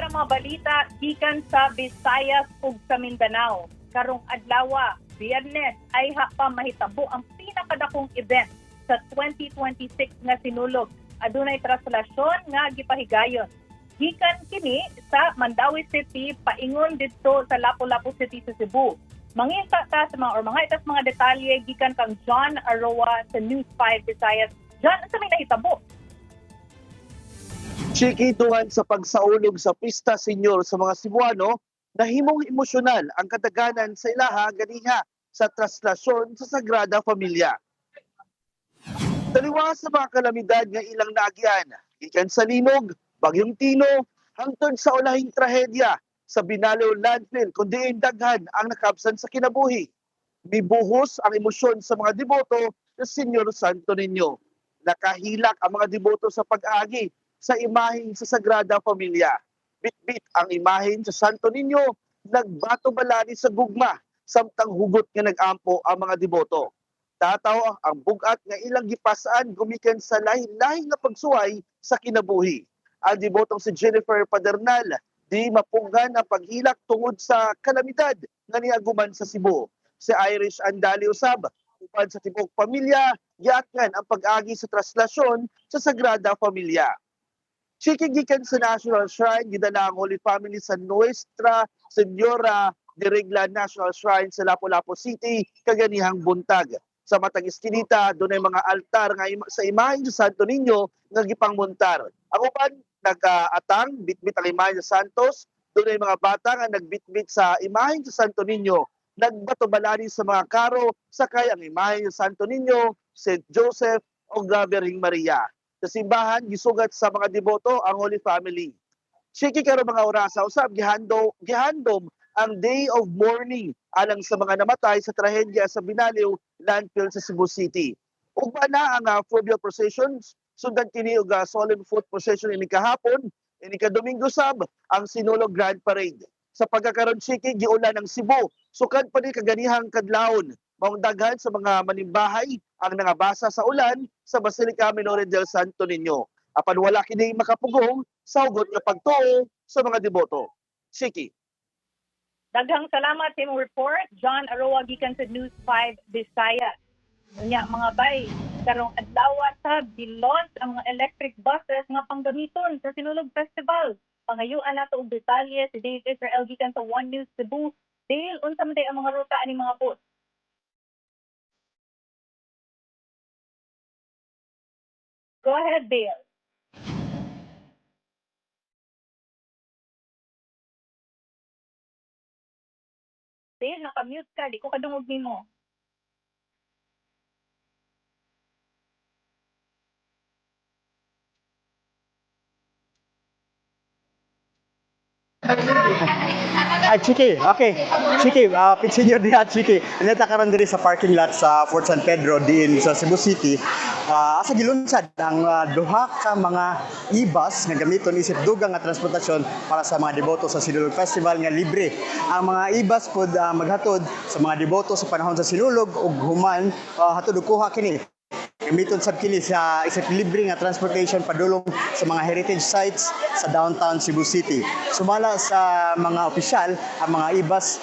ang mga balita gikan sa Visayas ug sa Mindanao. Karong adlaw, Biyernes, ay pa mahitabo ang pinakadakong event sa 2026 nga sinulog. Adunay traslasyon nga gipahigayon. Gikan kini sa Mandawi City paingon didto sa Lapu-Lapu City sa Cebu. Mangita ta sa mga detalye gikan kang John Aroa sa News 5 Visayas. John, sa may nahitabo? Chikituhan sa pagsaulog sa Pista Senior sa mga Cebuano, nahimong emosyonal ang kataganan sa ilaha ganiha sa traslasyon sa Sagrada Familia. Taliwas sa mga kalamidad nga ilang naagyan, ikan sa linog, bagyong Tino, hangtod sa ulahing trahedya sa Binalao landfill kundi daghan ang nakabsan sa kinabuhi. Mibuhos ang emosyon sa mga deboto sa Senyor Santo Niño. Nakahilak ang mga deboto sa pag-agi sa imahen sa Sagrada Familia. Bit-bit ang imahen sa Santo Niño, nagbato balani sa gugma, samtang hugot nga nag-ampo ang mga deboto. Tataw ang bugat nga ilang gipasaan gumikan sa lahi-lahi nga pagsuway sa kinabuhi. Ang debotong si Jennifer Padernal, di mapunggan ang paghilak tungod sa kalamidad nga niaguman sa Cebu. Si Irish Andali usab, upan sa tibok pamilya, giatngan ang pag-agi sa traslasyon sa Sagrada Familia. Chikigikan sa National Shrine, gidala ang Holy Family sa Nuestra Señora de Regla National Shrine sa Lapu-Lapu City, kaganihang buntag. Sa matag iskinita, doon ay mga altar nga sa imahen sa Santo Niño nga gipangmuntar. Ang uban, nag-atang, bitbit ang imahen sa Santos, doon ay mga bata nga nagbitbit sa imahen sa Santo Niño, nagbato-balani sa mga karo, sakay ang imahen sa Santo Niño, St. Joseph o Virgin Maria. Sa simbahan, gisugat sa mga deboto ang Holy Family. Siki karo mga orasa, usab gihandom ang Day of Mourning alang sa mga namatay sa trahedya sa Binalao landfill sa Cebu City. Ugba na ang funeral processions, sundan kini og solemn foot procession ini kahapon, ini Domingo sab ang Sinulog Grand Parade. Sa pagkakaroon siki giulan ng Cebu, sukad pa ni kaganihang kadlawon. Maong daghan sa mga manimbahay ang nangabasa sa ulan sa Basilica Minore del Santo Niño. Apan wala kini makapugong sa hugot nga pagtuo sa mga deboto. Siki. Daghang salamat sa imong report, John Aroa gikan sa News 5 Visayas. Unya mga bay, karong adlaw sa bilons ang mga electric buses nga panggamiton sa Sinulog Festival. Pangayuan nato og detalye si Dave Israel gikan sa One News Cebu. Dale, unsa man day ang mga ruta ani mga bus? Go ahead, Dale. Dale, naka-mute ka. Di ko kadungog nimo. Chiki, okay. Chiki, pinsinyor niya, Chiki. Neta karon diri sa parking lot sa Fort San Pedro din sa Cebu City. Asa gilunsad ang duha ka mga e-bus nga gamiton isip dugang nga transportasyon para sa mga deboto sa Sinulog Festival nga libre. Ang mga e-bus pod maghatod sa mga deboto sa panahon sa Sinulog ug human hatod og kuha kini. Gamiton sab kini sa isip libre nga transportation padulong sa mga heritage sites sa downtown Cebu City. Sumala sa mga opisyal, ang mga e-bus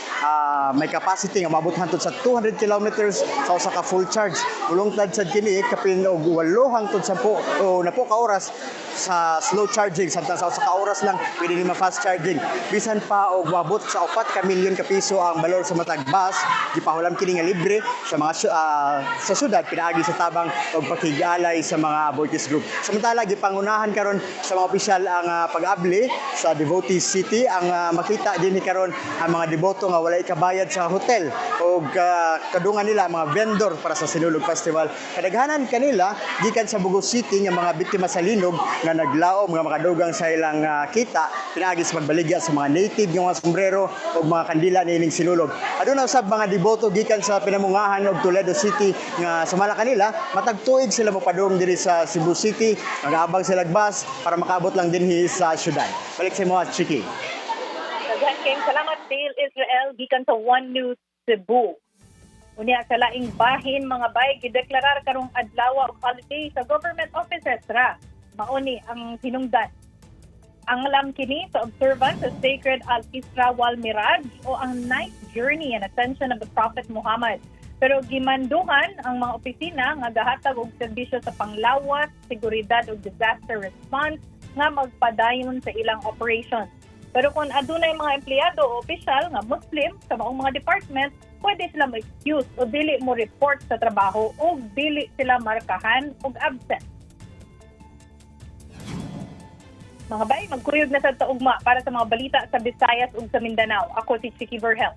may capacity nga maabot hangtod sa 200 kilometers sa usa ka full charge. Ulungtad sad kini kapin og 8 hangtod 10 o napo ka oras sa slow charging, samtang sa usa ka oras lang pwede ni ma-fast charging. Bisan pa og maabot sa 4 ka milyon ka piso ang balor sa matag bus, gipahulam kini nga libre sa mga sa syudad pinaagi sa tabang og pakigalay sa mga abortees group. Samantala gipangunahan karon sa mga opisyal ang pag-abli sa Devotees City ang makita dinhi karon ang mga deboto nga walay kabayad sa hotel og kadungan nila mga vendor para sa Sinulog Festival. Kadaghanan kanila gikan sa Bugos City nga mga biktima sa linog nga naglaom nga makadugang sa ilang kita pinaagi sa pagbaligya sa mga native nga mga sombrero ug mga kandila niining Sinulog. Aduna usab mga deboto gikan sa pinamungahan og Toledo City nga sumala kanila matag tuig sila mopadung diri sa Cebu City, nag-aabang sila bus para makaabot lang dinhi sa syudad. Balik sa mo, Chiki. Daghan kayong salamat, Dale Israel gikan sa One News Cebu. Unya sa laing bahin mga bay gideklarar karong adlaw og holiday sa government offices ra. Mao ni ang hinungdan. Ang alam kini sa observance sa Sacred Al-Isra wal Miraj o ang Night Journey and Ascension of the Prophet Muhammad. Pero gimanduhan ang mga opisina nga gahatag og serbisyo sa panglawas, seguridad ug disaster response nga magpadayon sa ilang operations. Pero kung adunay mga empleyado o opisyal nga Muslim sa maong mga department, pwede sila ma-excuse o dili mo report sa trabaho o dili sila markahan og absent. Mga bay, magkuyog na sa taugma para sa mga balita sa Visayas ug sa Mindanao. Ako si Chiki Verhel.